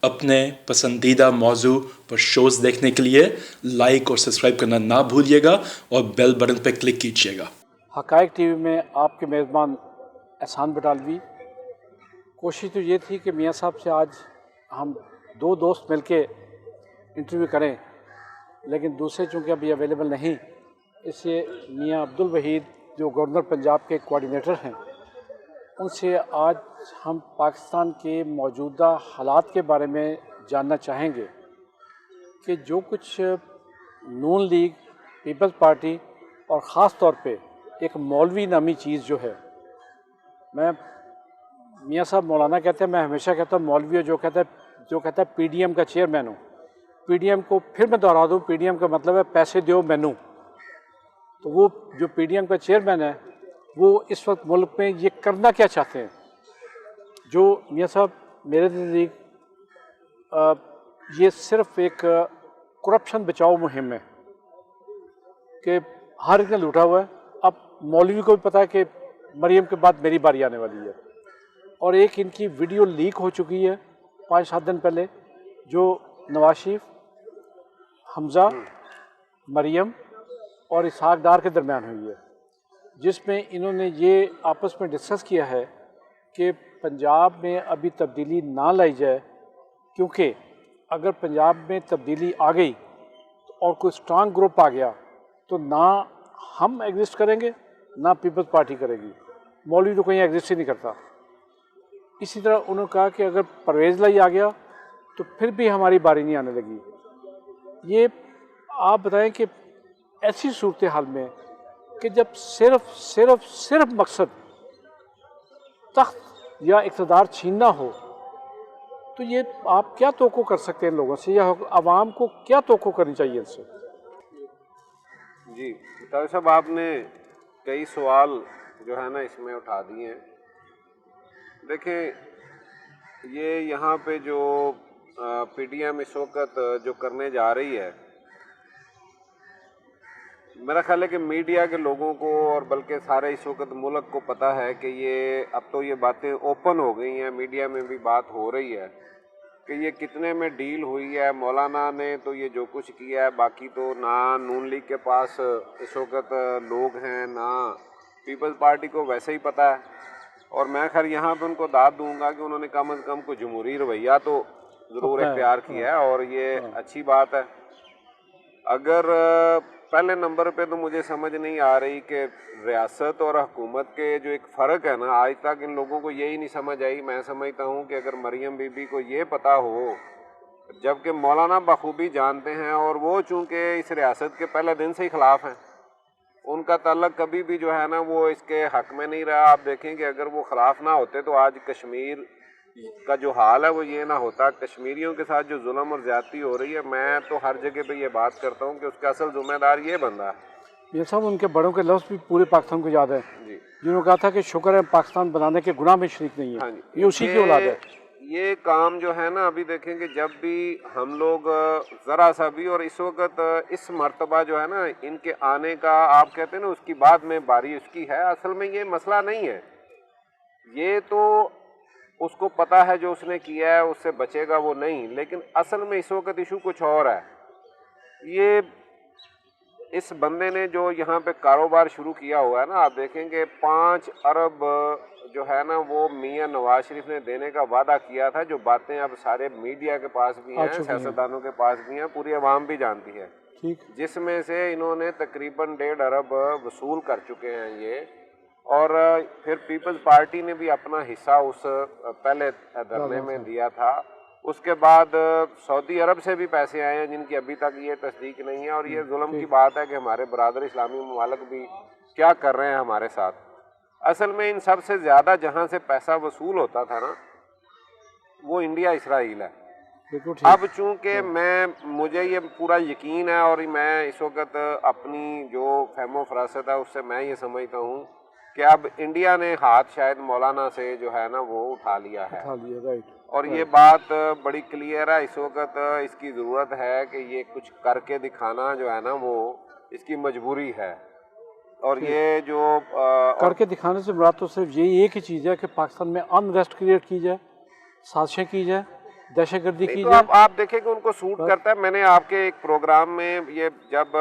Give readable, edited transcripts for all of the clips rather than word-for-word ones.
اپنے پسندیدہ موضوع پر شوز دیکھنے کے لیے لائک اور سبسکرائب کرنا نہ بھولیے گا اور بیل بٹن پر کلک کیجیے گا۔ حقائق ٹی وی میں آپ کے میزبان احسان بٹالوی۔ کوشش تو یہ تھی کہ میاں صاحب سے آج ہم دو دوست مل کے انٹرویو کریں، لیکن دوسرے چونکہ ابھی اویلیبل نہیں، اس لیے میاں عبدالوحید جو گورنر پنجاب کے کوآرڈینیٹر ہیں، ان سے آج ہم پاکستان کے موجودہ حالات کے بارے میں جاننا چاہیں گے کہ جو کچھ نون لیگ، پیپلز پارٹی اور خاص طور پہ ایک مولوی نامی چیز جو ہے، میں میاں صاحب مولانا کہتے ہیں، میں ہمیشہ کہتا ہوں مولوی جو کہتا ہے پی ڈی ایم کا چیئرمین ہوں۔ پی ڈی ایم کو پھر میں دہرا دوں، پی ڈی ایم کا مطلب ہے پیسے دیو مینو۔ تو وہ جو پی ڈی ایم کا چیئرمین ہے، وہ اس وقت ملک میں یہ کرنا کیا چاہتے ہیں؟ جو میاں صاحب میرے نزدیک یہ صرف ایک کرپشن بچاؤ مہم ہے کہ ہر ایک نے لوٹا ہوا ہے۔ اب مولوی کو بھی پتا ہے کہ مریم کے بعد میری باری آنے والی ہے، اور ایک ان کی ویڈیو لیک ہو چکی ہے 5-7 دن پہلے، جو نواز شریف، حمزہ، مریم اور اسحاق ڈار کے درمیان ہوئی ہے، جس میں انہوں نے یہ آپس میں ڈسکس کیا ہے کہ پنجاب میں ابھی تبدیلی نہ لائی جائے، کیونکہ اگر پنجاب میں تبدیلی آ گئی اور کوئی اسٹرانگ گروپ آ گیا تو نہ ہم ایگزسٹ کریں گے نہ پیپلز پارٹی کرے گی۔ مولوی تو کہیں ایگزسٹ ہی نہیں کرتا۔ اسی طرح انہوں نے کہا کہ اگر پرویز لائی آ گیا تو پھر بھی ہماری باری نہیں آنے لگی۔ یہ آپ بتائیں کہ ایسی صورتحال میں کہ جب صرف مقصد تخت یا اقتدار چھیننا ہو، تو یہ آپ کیا توقع کر سکتے ہیں لوگوں سے، یا عوام کو کیا توقع کرنی چاہیے ان سے؟ جی طاہر صاحب، آپ نے کئی سوال جو ہے نا اس میں اٹھا دیے ہیں۔ دیکھیں، یہ یہاں پہ جو پی ڈی ایم اس وقت جو کرنے جا رہی ہے، میرا خیال ہے کہ میڈیا کے لوگوں کو اور بلکہ سارے اس وقت ملک کو پتہ ہے کہ یہ اب تو یہ باتیں اوپن ہو گئی ہیں، میڈیا میں بھی بات ہو رہی ہے کہ یہ کتنے میں ڈیل ہوئی ہے۔ مولانا نے تو یہ جو کچھ کیا ہے، باقی تو نہ نون لیگ کے پاس اس وقت لوگ ہیں، نہ پیپلز پارٹی کو ویسے ہی پتہ ہے، اور میں خیر یہاں پہ ان کو داد دوں گا کہ انہوں نے کم از کم کوئی جمہوری رویہ تو ضرور اختیار کیا ہے، اور یہ اچھی بات ہے۔ اگر پہلے نمبر پہ تو مجھے سمجھ نہیں آ رہی کہ ریاست اور حکومت کے جو ایک فرق ہے نا، آج تک ان لوگوں کو یہی نہیں سمجھ آئی۔ میں سمجھتا ہوں کہ اگر مریم بی بی کو یہ پتہ ہو، جبکہ مولانا بخوبی جانتے ہیں، اور وہ چونکہ اس ریاست کے پہلے دن سے ہی خلاف ہیں، ان کا تعلق کبھی بھی جو ہے نا وہ اس کے حق میں نہیں رہا۔ آپ دیکھیں کہ اگر وہ خلاف نہ ہوتے تو آج کشمیر کا جو حال ہے وہ یہ نہ ہوتا۔ کشمیریوں کے ساتھ جو ظلم اور زیادتی ہو رہی ہے، میں تو ہر جگہ پہ یہ بات کرتا ہوں کہ اس کا اصل ذمہ دار یہ بندہ ہے۔ یہ سب ان کے بڑوں کے لفظ بھی پورے پاکستان کو یاد ہے، جنہوں نے کہا تھا کہ شکر ہے پاکستان بنانے کے گناہ میں شریک نہیں ہے، یہ اسی کی اولاد ہے۔ یہ کام جو ہے نا، ابھی دیکھیں کہ جب بھی ہم لوگ ذرا سا بھی، اور اس وقت اس مرتبہ جو ہے نا ان کے آنے کا، آپ کہتے ہیں نا اس کی بعد میں باری اس کی ہے، اصل میں یہ مسئلہ نہیں ہے۔ یہ تو اس کو پتہ ہے جو اس نے کیا ہے اس سے بچے گا وہ نہیں، لیکن اصل میں اس وقت ایشو کچھ اور ہے۔ یہ اس بندے نے جو یہاں پہ کاروبار شروع کیا ہوا ہے نا، آپ دیکھیں کہ 5 ارب جو ہے نا وہ میاں نواز شریف نے دینے کا وعدہ کیا تھا، جو باتیں اب سارے میڈیا کے پاس بھی ہیں، سیاستدانوں کے پاس بھی ہیں، پوری عوام بھی جانتی ہے، جس میں سے انہوں نے تقریباً 1.5 ارب وصول کر چکے ہیں یہ، اور پھر پیپلز پارٹی نے بھی اپنا حصہ اس پہلے دھرنے میں دیا تھا۔ اس کے بعد سعودی عرب سے بھی پیسے آئے ہیں جن کی ابھی تک یہ تصدیق نہیں ہے، اور یہ ظلم کی بات ہے کہ ہمارے برادر اسلامی ممالک بھی کیا کر رہے ہیں ہمارے ساتھ۔ اصل میں ان سب سے زیادہ جہاں سے پیسہ وصول ہوتا تھا نا، وہ انڈیا اسرائیل ہے۔ اب چونکہ مجھے یہ پورا یقین ہے، اور میں اس وقت اپنی جو فہم و فراست ہے اس سے میں یہ سمجھتا ہوں کہ اب انڈیا نے ہاتھ شاید مولانا سے جو ہے نا وہ اٹھا لیا ہے، اور یہ بات بڑی کلیئر ہے۔ اس وقت اس کی ضرورت ہے کہ یہ کچھ کر کے دکھانا جو ہے نا وہ اس کی مجبوری ہے، اور یہ جو کر کے دکھانے سے مراد تو صرف یہی ایک ہی چیز ہے کہ پاکستان میں ان ریسٹ کریٹ کی جائے، سازشیں کی جائے، दहशत गर्दी की तो जाए। आप देखें कि उनको सूट करता है। मैंने आपके एक प्रोग्राम में ये जब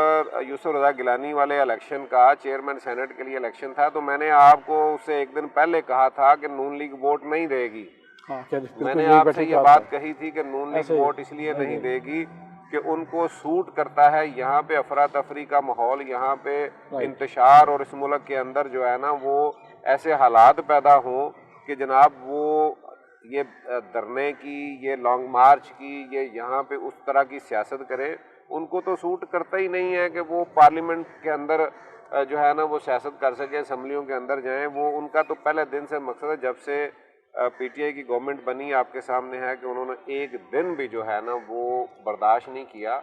यूसुफ रजा गिलानी वाले इलेक्शन का चेयरमैन सेनेट के लिए इलेक्शन था, तो मैंने आपको उससे एक दिन पहले कहा था कि नून लीग वोट नहीं देगी। हाँ, क्या बिल्कुल मैंने यही आपसे बैठक ये का बात आता है। कही थी कि नून लीग ऐसे ही। वोट इसलिए नहीं देगी कि उनको सूट करता है यहाँ पे अफरा तफरी का माहौल, यहाँ पे इंतशार, और इस मुल्क के अंदर जो है ना वो ऐसे हालात पैदा हों कि जनाब वो ये धरने की, ये लॉन्ग मार्च की, ये यहाँ पे उस तरह की सियासत करें। उनको तो सूट करता ही नहीं है कि वो पार्लियामेंट के अंदर जो है ना वो सियासत कर सके, असम्बलियों के अंदर जाएं। वो उनका तो पहले दिन से मकसद है, जब से पीटीआई की गवर्नमेंट बनी, आपके सामने है कि उन्होंने एक दिन भी जो है ना वो बर्दाश्त नहीं किया।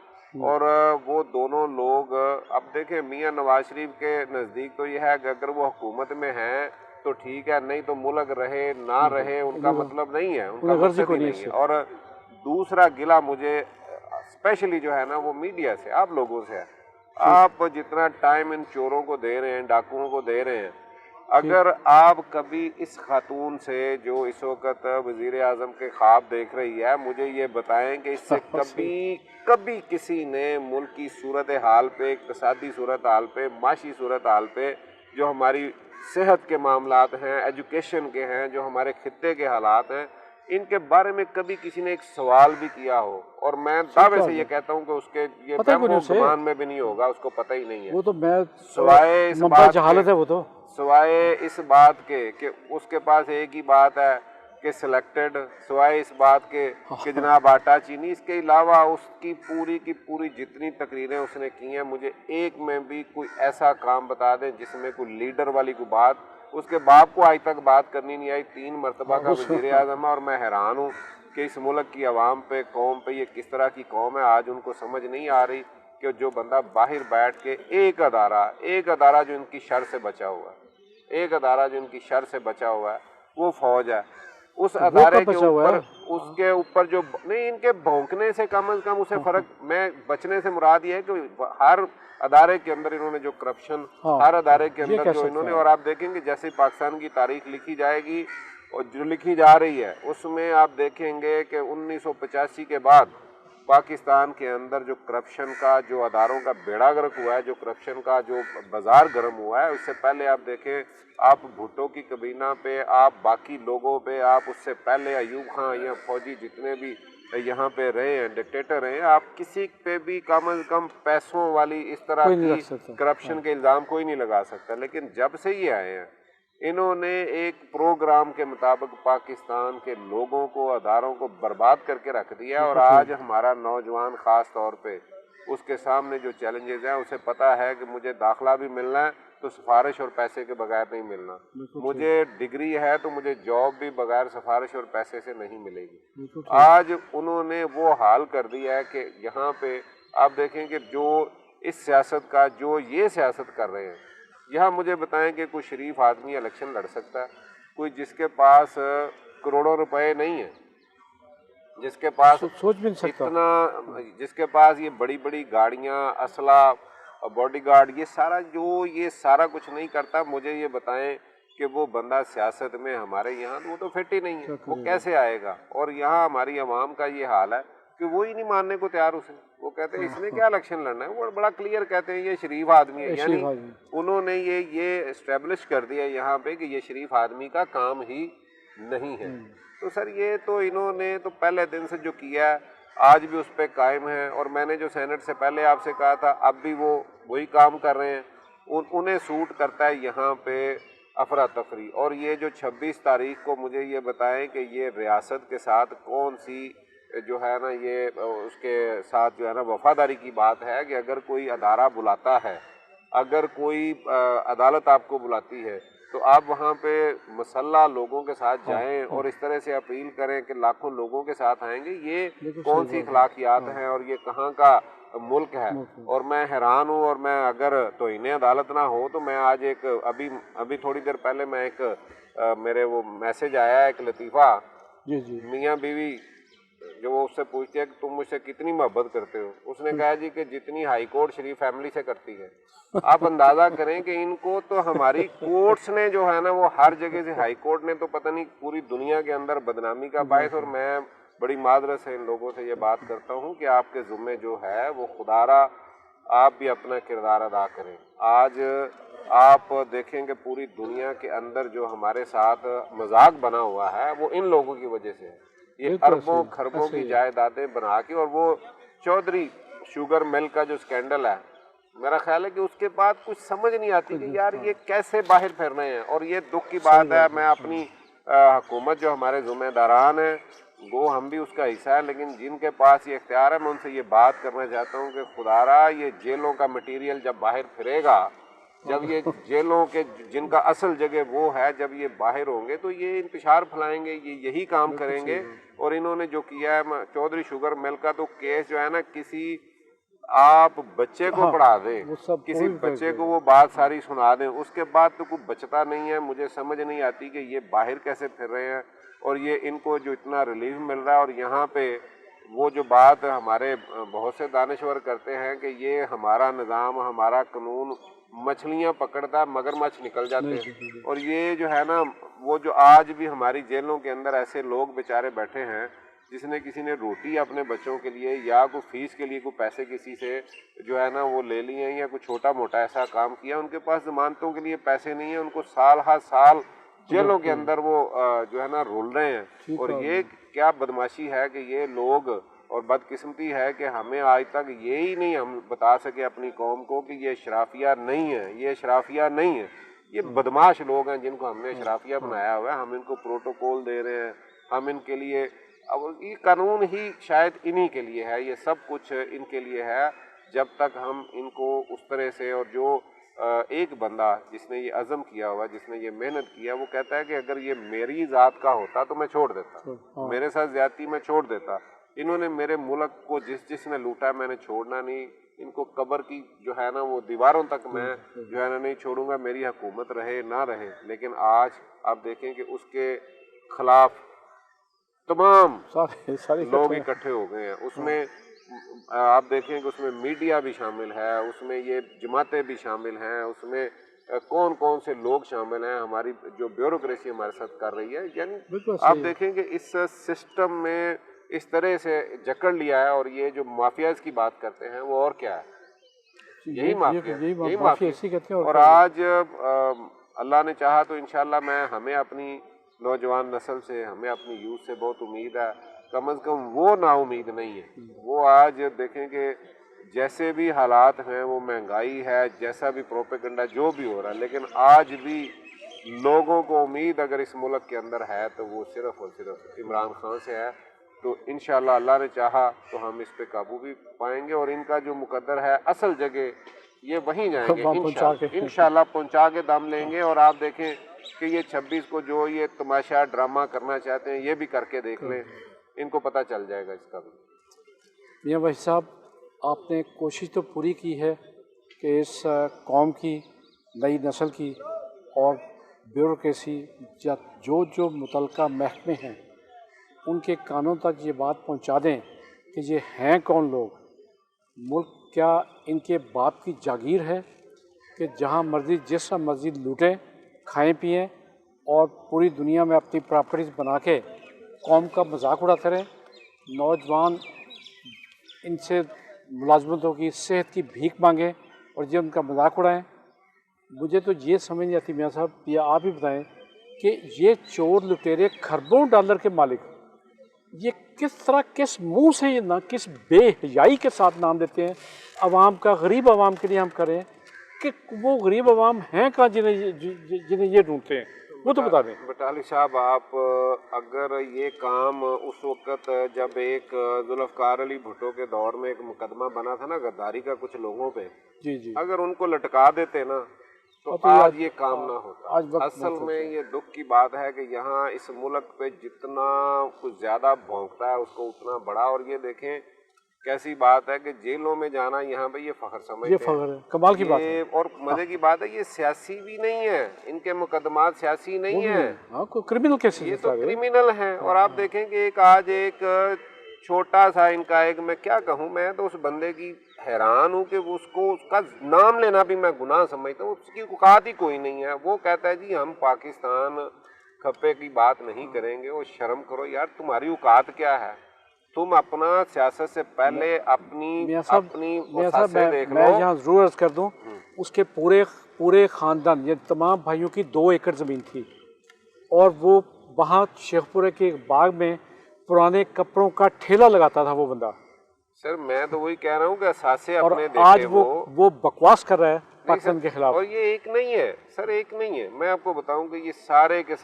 और वो दोनों लोग, अब देखें मियां नवाज शरीफ के नज़दीक तो ये है कि अगर वो हुकूमत में हैं तो ठीक है, नहीं तो मुल्क रहे ना रहे उनका मतलब नहीं है, उनका मकसद ही नहीं है। और दूसरा गिला मुझे स्पेशली जो है ना वो मीडिया से, आप लोगों से है। आप जितना टाइम इन चोरों को दे रहे हैं, डाकुओं को दे रहे हैं, अगर आप कभी इस खातून से जो इस वक्त वजीर आजम के ख्वाब देख रही है, मुझे ये बताएं कि इससे कभी किसी ने मुल्क की सूरत हाल पे, इक़्तिसादी सूरत हाल पे, माशी सूरत हाल पे, जो हमारी सेहत के मामलात हैं, एजुकेशन के हैं, जो हमारे खित्ते के हालात हैं, इनके बारे में कभी किसी ने एक सवाल भी किया हो? और मैं दावे से ये कहता हूँ कि उसके ये गुमान में भी नहीं होगा, उसको पता ही नहीं है। वो तो मैं सवाए इस बात जहालत है, वो तो सवाए इस बात के कि उसके पास एक ही बात है कि सिलेक्टेड, सवाए इस बात के कि जनाब आटा चीनी, इसके अलावा उसकी पूरी की पूरी जितनी तकरीरें उसने की हैं, मुझे एक में भी कोई ऐसा काम बता दें जिसमें कोई लीडर वाली कोई बात, उसके बाप को आज तक बात करनी नहीं आई। 3 मरतबा का वज़ीर आज़म है, और मैं हैरान हूँ कि इस मुल्क की आवाम पे, कौम पे, ये किस तरह की कौम है, आज उनको समझ नहीं आ रही कि जो बंदा बाहर बैठ के एक अदारा जो इनकी शर से बचा हुआ है, एक अदारा जो इनकी शर से बचा हुआ है, वो फौज है। उस अदारे के ऊपर, उसके ऊपर जो नहीं, इनके भौंकने से कम उसे फर्क, मैं बचने से मुराद ये है कि हर अदारे के अंदर इन्होंने जो करप्शन, हर अदारे के अंदर जो इन्होंने, और आप देखेंगे जैसे पाकिस्तान की तारीख लिखी जाएगी और जो लिखी जा रही है उसमें आप देखेंगे कि 1985 के बाद पाकिस्तान के अंदर जो करप्शन का, जो अदारों का बेड़ा गर्क हुआ है, जो करप्शन का जो बाजार गर्म हुआ है, उससे पहले आप देखें, आप भुट्टो की कबीना पे, आप बाकी लोगों पे, आप उससे पहले अयूब खां या फौजी जितने भी यहाँ पे रहे हैं, डिक्टेटर रहे हैं, आप किसी पे भी कम से कम पैसों वाली इस तरह की करप्शन के इल्ज़ाम कोई नहीं लगा सकता। लेकिन जब से ये आए हैं, इन्होंने एक प्रोग्राम के मुताबिक पाकिस्तान के लोगों को, अदारों को बर्बाद करके रख दिया। और आज हमारा नौजवान ख़ास तौर पे उसके सामने जो चैलेंजेस हैं, उसे पता है कि मुझे दाखिला भी मिलना है तो सिफारिश और पैसे के बगैर नहीं मिलना, मुझे डिग्री है तो मुझे जॉब भी बगैर सिफारिश और पैसे से नहीं मिलेगी। आज उन्होंने वो हाल कर दिया है कि यहाँ पे आप देखें कि जो इस सियासत का, जो ये सियासत कर रहे हैं, यहाँ मुझे बताएं कि कोई शरीफ आदमी इलेक्शन लड़ सकता है? कोई जिसके पास करोड़ों रुपए नहीं है, जिसके पास सोच भी नहीं सकता, इतना, जिसके पास ये बड़ी बड़ी गाड़ियाँ, असला, बॉडीगार्ड, ये सारा कुछ नहीं करता, मुझे ये बताएं कि वो बंदा सियासत में हमारे यहाँ, वो तो फिट ही नहीं है, वो कैसे आएगा? और यहाँ हमारी आवाम का ये हाल है कि वो ही नहीं मानने को तैयार उसे। वो कहते हैं इसने क्या इलेक्शन लड़ना है, वो बड़ा क्लियर कहते हैं ये शरीफ आदमी है। यानी उन्होंने ये एस्टेब्लिश कर दिया यहाँ पे कि ये शरीफ आदमी का काम ही नहीं है। तो सर ये तो इन्होंने तो पहले दिन से जो किया है, आज भी उस पर कायम है। और मैंने जो सेनेट से पहले आपसे कहा था, अब भी वो वही काम कर रहे हैं। उन्हें सूट करता है यहाँ पे अफरा तफरी। और ये जो 26 तारीख को मुझे ये बताएं कि ये रियासत के साथ कौन सी जो है ना, ये उसके साथ जो है ना वफादारी की बात है कि अगर कोई अदारा बुलाता है, अगर कोई अदालत आपको बुलाती है, तो आप वहाँ पे मसल्ला लोगों के साथ जाएं और इस तरह से अपील करें कि लाखों लोगों के साथ आएंगे। ये कौन सी अखलाकियात हैं और ये कहाँ का मुल्क है? और मैं हैरान हूँ। और मैं अगर तो इन्हें अदालत ना हो तो मैं आज एक अभी थोड़ी देर पहले मैं एक मेरे वो मैसेज आया है, एक लतीफ़ा, मियाँ बीवी जो वो उससे पूछती है कि तुम मुझसे कितनी मोहब्बत करते हो, उसने कहा जी कि जितनी हाई कोर्ट शरीफ फैमिली से करती है। आप अंदाज़ा करें कि इनको तो हमारी कोर्ट्स ने जो है ना, वो हर जगह से, हाई कोर्ट ने तो पता नहीं पूरी दुनिया के अंदर बदनामी का बायस। और मैं بڑی معذرت سے ان لوگوں سے یہ بات کرتا ہوں کہ آپ کے ذمے جو ہے وہ خدارا آپ بھی اپنا کردار ادا کریں. آج آپ دیکھیں کہ پوری دنیا کے اندر جو ہمارے ساتھ مذاق بنا ہوا ہے وہ ان لوگوں کی وجہ سے ہے. یہ اربوں خربوں کی جائیدادیں بنا کے, اور وہ چودھری شوگر مل کا جو سکینڈل ہے, میرا خیال ہے کہ اس کے بعد کچھ سمجھ نہیں آتی کہ یار یہ کیسے باہر پھر رہے ہیں. اور یہ دکھ کی بات ہے. میں اپنی حکومت جو ہمارے ذمہ داران ہیں وہ ہم بھی اس کا حصہ ہے, لیکن جن کے پاس یہ اختیار ہے میں ان سے یہ بات کرنا چاہتا ہوں کہ خدارا یہ جیلوں کا مٹیریل جب باہر پھرے گا, جب یہ جیلوں کے جن کا اصل جگہ وہ ہے جب یہ باہر ہوں گے تو یہ انتشار پھیلائیں گے, یہ یہی کام کریں گے. اور انہوں نے جو کیا ہے چودھری شوگر مل کا تو کیس جو ہے نا, کسی آپ بچے کو پڑھا دیں, کسی بچے کو وہ بات ساری سنا دیں, اس کے بعد تو کوئی بچتا نہیں ہے. مجھے سمجھ نہیں آتی کہ یہ باہر کیسے پھر رہے ہیں اور یہ ان کو جو اتنا ریلیف مل رہا ہے. اور یہاں پہ وہ جو بات ہمارے بہت سے دانشور کرتے ہیں کہ یہ ہمارا نظام ہمارا قانون مچھلیاں پکڑتا مگرمچھ نکل جاتے ہیں. اور یہ جو ہے نا وہ جو آج بھی ہماری جیلوں کے اندر ایسے لوگ بیچارے بیٹھے ہیں جس نے کسی نے روٹی اپنے بچوں کے لیے یا کوئی فیس کے لیے کوئی پیسے کسی سے جو ہے نا وہ لے لیے ہیں یا کوئی چھوٹا موٹا ایسا کام کیا, ان کے پاس ضمانتوں کے لیے پیسے نہیں ہیں, ان کو سال ہر سال جیلوں کے اندر وہ جو ہے نا رول رہے ہیں. اور یہ کیا بدماشی ہے کہ یہ لوگ, اور بدقسمتی ہے کہ ہمیں آج تک یہی نہیں ہم بتا سکے اپنی قوم کو کہ یہ اشرافیہ نہیں ہے, یہ اشرافیہ نہیں ہے. یہ بدماش لوگ ہیں جن کو ہم نے اشرافیہ بنایا ہوا ہے. ہم ان کو پروٹوکول دے رہے ہیں, ہم ان کے لیے, اب یہ قانون ہی شاید انہی کے لیے ہے, یہ سب کچھ ان کے لیے ہے. جب تک ہم ان کو اس طرح سے, اور جو ایک بندہ جس نے یہ عزم کیا ہوا, جس نے یہ محنت کیا, وہ کہتا ہے کہ اگر یہ میری ذات کا ہوتا تو میں چھوڑ دیتا, میرے ساتھ زیادتی میں چھوڑ دیتا. انہوں نے میرے ملک کو جس نے لوٹا میں نے چھوڑنا نہیں. ان کو قبر کی جو ہے نا وہ دیواروں تک میں جو ہے نا نہیں چھوڑوں گا, میری حکومت رہے نہ رہے. لیکن آج آپ دیکھیں کہ اس کے خلاف تمام لوگ اکٹھے ہو گئے ہیں. اس میں آپ دیکھیں کہ اس میں میڈیا بھی شامل ہے, اس میں یہ جماعتیں بھی شامل ہیں, اس میں کون کون سے لوگ شامل ہیں, ہماری جو بیوروکریسی ہمارے ساتھ کر رہی ہے. یعنی آپ دیکھیں کہ اس سسٹم میں اس طرح سے جکڑ لیا ہے. اور یہ جو مافیاز کی بات کرتے ہیں وہ اور کیا ہے, یہی مافیا. اور آج اللہ نے چاہا تو انشاءاللہ ہمیں اپنی نوجوان نسل سے, ہمیں اپنی یوتھ سے بہت امید ہے. کم از کم وہ نا امید نہیں ہے. وہ آج دیکھیں کہ جیسے بھی حالات ہیں, وہ مہنگائی ہے, جیسا بھی پروپیگنڈا جو بھی ہو رہا ہے, لیکن آج بھی لوگوں کو امید اگر اس ملک کے اندر ہے تو وہ صرف اور صرف عمران خان سے ہے. تو انشاءاللہ اللہ نے چاہا تو ہم اس پہ قابو بھی پائیں گے, اور ان کا جو مقدر ہے اصل جگہ یہ وہیں جائیں گے انشاءاللہ, پہنچا کے دم لیں گے. اور آپ دیکھیں کہ یہ 26 کو جو یہ تماشا ڈرامہ کرنا چاہتے ہیں یہ بھی کر کے دیکھ لیں, ان کو پتہ چل جائے گا اس کا بھی. میاں وحید صاحب, آپ نے کوشش تو پوری کی ہے کہ اس قوم کی, نئی نسل کی اور بیوروکریسی جو متعلقہ محکمے ہیں ان کے کانوں تک یہ بات پہنچا دیں کہ یہ ہیں کون لوگ, ملک کیا ان کے باپ کی جاگیر ہے کہ جہاں مرضی جس مرضی لوٹیں کھائیں پئیں اور پوری دنیا میں اپنی پراپرٹیز بنا کے قوم کا مذاق اڑاتے رہیں. نوجوان ان سے ملازمتوں کی, صحت کی بھیک مانگیں اور یہ ان کا مذاق اڑائیں. مجھے تو یہ سمجھ نہیں آتی میاں صاحب, یا آپ ہی بتائیں کہ یہ چور لٹیرے خربوں ڈالر کے مالک یہ کس طرح, کس منہ سے, یہ نہ کس بے حیائی کے ساتھ نام دیتے ہیں عوام کا, غریب عوام کے لیے ہم کریں کہ وہ غریب عوام ہیں کہاں جنہیں یہ ڈھونڈتے ہیں, وہ تو بتا دیں. بٹالی صاحب, آپ اگر یہ کام اس وقت جب ایک ذوالفقار علی بھٹو کے دور میں ایک مقدمہ بنا تھا نا غداری کا کچھ لوگوں پہ, اگر ان کو لٹکا دیتے نا تو آج یہ کام نہ ہوتا. اصل میں یہ دکھ کی بات ہے کہ یہاں اس ملک پہ جتنا کچھ زیادہ بھونکتا ہے اس کو اتنا بڑا. اور یہ دیکھیں کیسی بات ہے کہ جیلوں میں جانا یہاں پہ یہ فخر سمجھتے ہیں, یہ فخر ہے, کمال کی بات ہے. اور مزے کی بات ہے یہ سیاسی بھی نہیں ہے, ان کے مقدمات سیاسی نہیں ہیں, کرمنل کیسز, یہ تو کرمنل ہیں. اور آپ دیکھیں کہ ایک چھوٹا سا ان کا میں کیا کہوں, میں تو اس بندے کی حیران ہوں کہ اس کا نام لینا بھی میں گناہ سمجھتا ہوں. اس کی اوقات ہی کوئی نہیں ہے. وہ کہتا ہے جی ہم پاکستان کھپے کی بات نہیں کریں گے. وہ شرم کرو یار, تمہاری اوقات کیا ہے, तुम अपना सियासत से पहले अपनी मियाँ साहब वसासे देख मैं लो। यहाँ ज़रूर अर्ज़ कर दूँ, उसके पूरे ख़ानदान, ये तमाम भाइयों की 2 एकड़ ज़मीन थी, और वो वहाँ शेखपुरे के एक बाग में पुराने कपड़ों का ठेला लगाता था वो बंदा। सर मैं तो वही कह रहा हूँ कि असासे और अपने आज देखे वो बकवास कर रहा है नहीं पाकिस्तान के सर, खिलाफ। और ये एक नहीं है सर, एक नहीं है। मैं आपको बताऊं कि ये सारे के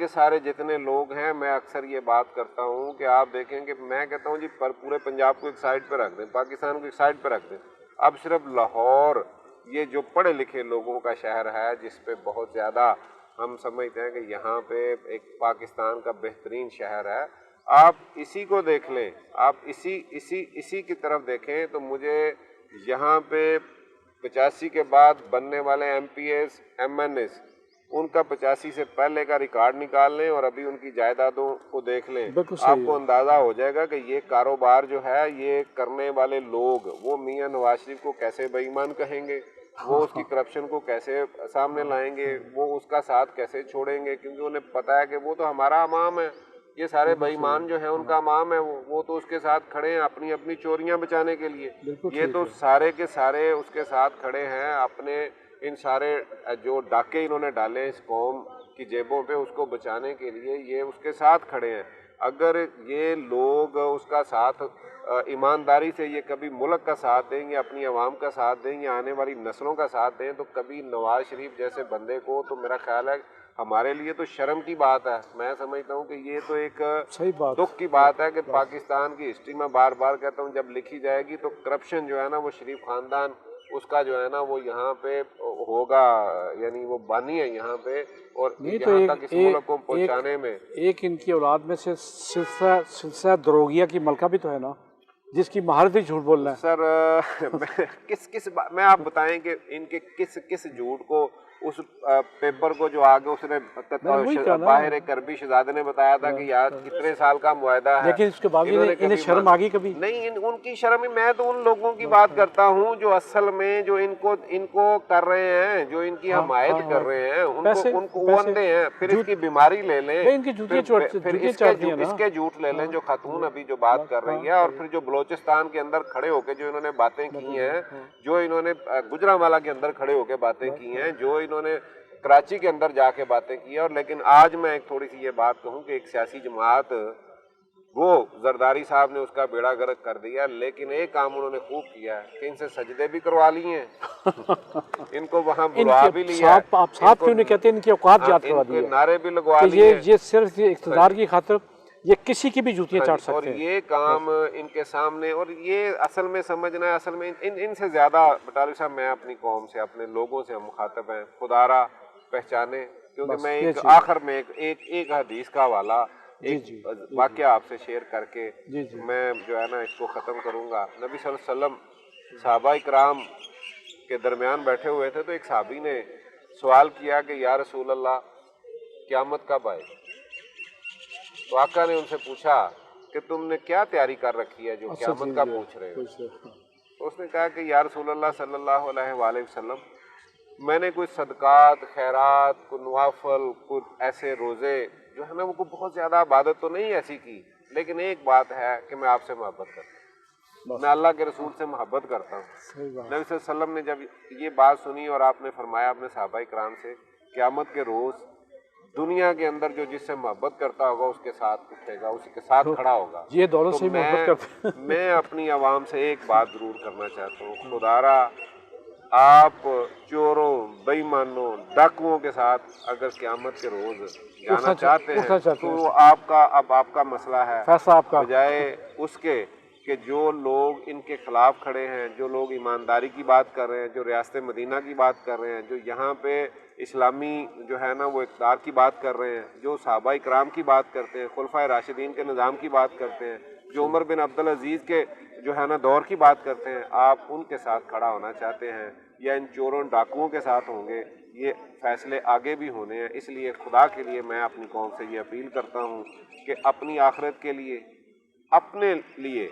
सारे जितने लोग हैं, मैं अक्सर ये बात करता हूं कि आप देखें कि मैं कहता हूं जी पर पूरे पंजाब को एक साइड पे रख दें, पाकिस्तान को एक साइड पे रख दें, अब सिर्फ लाहौर ये जो पढ़े लिखे लोगों का शहर है, जिस पे बहुत ज़्यादा हम समझते हैं कि यहाँ पे एक पाकिस्तान का बेहतरीन शहर है, आप इसी को देख लें, आप इसी की तरफ देखें तो मुझे यहाँ पे 85 के बाद बनने वाले MPs MNs उनका 85 से पहले का रिकॉर्ड निकाल लें और अभी उनकी जायदादों को देख लें, आपको अंदाज़ा हो जाएगा कि ये कारोबार जो है ये करने वाले लोग वो मियाँ नवाज शरीफ को कैसे बेईमान कहेंगे, वो उसकी करप्शन को कैसे सामने लाएंगे, वो उसका साथ कैसे छोड़ेंगे, क्योंकि उन्हें पता है कि वो तो हमारा अमाम है, ये सारे बेईमान जो है उनका अमाम है, वो तो उसके साथ खड़े हैं अपनी अपनी चोरियां बचाने के लिए, ये तो सारे के सारे उसके साथ खड़े हैं अपने इन सारे जो डाके इन्होंने डाले इस कौम की जेबों पे उसको बचाने के लिए, ये उसके साथ खड़े हैं। अगर ये लोग उसका साथ ईमानदारी से ये कभी मुल्क का साथ दें या अपनी आवाम का साथ दें या आने वाली नस्लों का साथ दें, तो कभी नवाज शरीफ जैसे बंदे को तो मेरा ख्याल है हमारे लिए तो शर्म की बात है। मैं समझता हूँ कि ये तो एक दुख की बात है कि पाकिस्तान की हिस्ट्री में बार बार कहता हूँ जब लिखी जाएगी तो करप्शन जो है ना वो शरीफ खानदान उसका जो है ना वो यहाँ पे होगा, यानी वो बानी है यहाँ पे, और यहाँ तक इस मुल्क को पहुँचाने में एक इनकी औलाद में से सिलसिला दरोगिया की मलका भी तो है ना, जिसकी महारत ही झूठ बोलना है। सर मैं आप बताएं कि इनके किस झूठ को उस पेपर को जो आगे उसने बाहिर करबी शहजादे ने बताया था कि यार कितने साल का मुआहदा है, लेकिन इसके बावजूद इन्हें शर्म आ गई कभी नहीं, उनकी शर्म। मैं तो उन लोगों की बात करता हूँ जो असल में जो इनको कर रहे हैं, जो इनकी हमायत कर रहे हैं, उनको वो अंधे हैं। फिर इसकी बीमारी ले लें, फिर इसके झूठ ले लें जो खातून अभी जो बात कर रही है, और फिर जो बलोचिस्तान के अंदर खड़े होकर जो इन्होंने बातें की हैं, जो इन्होंने गुजरांवाला के अंदर खड़े होकर बातें की हैं, जो इन्होंने कराची के अंदर जाके बातें की है। और लेकिन आज मैं एक थोड़ी सी ये बात कहूँ कि एक सियासी जमात वो जरदारी साहब ने उसका बेड़ा गर्क कर दिया, लेकिन एक काम उन्होंने खूब किया है कि इनसे सजदे भी करवा लिए हैं इनको वहाँ बुला भी लिया। आप साहब क्यों नहीं कहते इनकी औकात याद करवा दी है, नारे भी लगवा लिए। ये सिर्फ इख्तिदार की खातिर ये किसी की भी जूतियां चाट सकते हैं, और ये काम इनके सामने, और ये असल में समझना है, असल में इनसे ज्यादा बटाली साहब मैं अपनी कौम से अपने लोगों से मुखातब हैं, खुदारा पहचाने, क्योंकि मैं एक आखिर में एक हदीस का हवाला एक वाकया आपसे शेयर करके मैं जो है ना इसको ख़त्म करूँगा। नबी सल्लल्लाहु अलैहि वसल्लम सहाबा इकराम के दरमियान बैठे हुए थे, तो एक सहाबी ने सवाल किया कि या रसूल अल्लाह क़यामत कब आए। तो आका ने उनसे पूछा कि तुमने क्या तैयारी कर रखी है जो क़यामत का पूछ रहे हो। तो उसने कहा कि या रसूल अल्लाह सल्लल्लाहु अलैहि वसल्लम मैंने कुछ सदकात खैरात कुछ नवाफल कुछ ऐसे रोज़े जो है ना वो बहुत ज़्यादा इबादत तो नहीं ऐसी की, लेकिन एक बात है कि मैं आपसे मोहब्बत करता हूँ, मैं अल्लाह के रसूल से मोहब्बत करता हूँ। नबी सल्लल्लाहु अलैहि वसल्लम ने जब ये बात सुनी और आपने फरमाया अपने सहाबा इकराम से क़यामत के रोज़ दुनिया के अंदर जो जिससे मोहब्बत करता होगा उसके साथ उठेगा, उसके साथ खड़ा होगा। ये दौलत तो से मोहब्बत करते हैं। मैं अपनी आवाम से एक बात जरूर करना चाहता हूँ, खुदारा आप चोरों बेईमानों डाकुओं के साथ अगर क़यामत के रोज जाना चाहते हैं तो आपका मसला है, फैसला आपका, बजाय उसके कि जो लोग इनके खिलाफ खड़े हैं, जो लोग ईमानदारी की बात कर रहे हैं, जो रियासत मदीना की बात कर रहे हैं, जो यहाँ पे इस्लामी जो है ना वो इक़्तिदार की बात कर रहे हैं, जो सहाबा इकराम की बात करते हैं, खुलफाए राशिदीन के निज़ाम की बात करते हैं, जो उमर बिन अब्दुल अजीज़ के जो है ना दौर की बात करते हैं, आप उनके साथ खड़ा होना चाहते हैं या इन चोरों डाकुओं के साथ होंगे, ये फैसले आगे भी होने हैं। इसलिए खुदा के लिए मैं अपनी कौम से ये अपील करता हूँ कि अपनी आखिरत के लिए, अपने लिए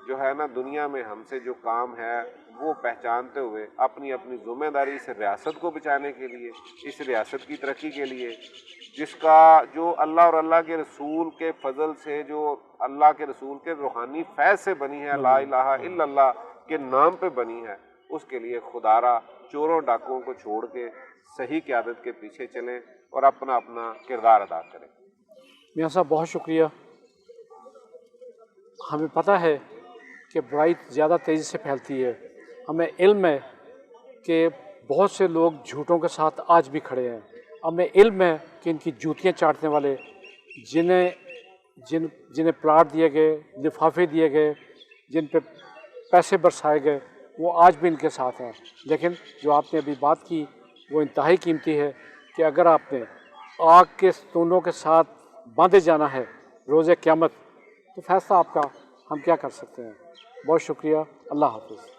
जो है ना दुनिया में हमसे जो काम है وہ پہچانتے ہوئے اپنی اپنی ذمہ داری اس ریاست کو بچانے کے لیے، اس ریاست کی ترقی کے لیے، جس کا جو اللہ اور اللہ کے رسول کے فضل سے، جو اللہ کے رسول کے روحانی فیض سے بنی ہے، لا الہ الا اللہ کے نام پہ بنی ہے، اس کے لیے خدارا چوروں ڈاکوؤں کو چھوڑ کے صحیح قیادت کے پیچھے چلیں اور اپنا اپنا کردار ادا کریں۔ میاں صاحب بہت شکریہ۔ ہمیں پتہ ہے کہ برائی زیادہ تیزی سے پھیلتی ہے، ہمیں علم ہے کہ بہت سے لوگ جھوٹوں کے ساتھ آج بھی کھڑے ہیں، ہمیں علم ہے کہ ان کی جوتیاں چاٹنے والے جنہیں پلاٹ دیے گئے، لفافے دیے گئے، جن پہ پیسے برسائے گئے، وہ آج بھی ان کے ساتھ ہیں۔ لیکن جو آپ نے ابھی بات کی وہ انتہائی قیمتی ہے کہ اگر آپ نے آگ کے ستونوں کے ساتھ باندھے جانا ہے روز قیامت، تو فیصلہ آپ کا، ہم کیا کر سکتے ہیں۔ بہت شکریہ، اللہ حافظ۔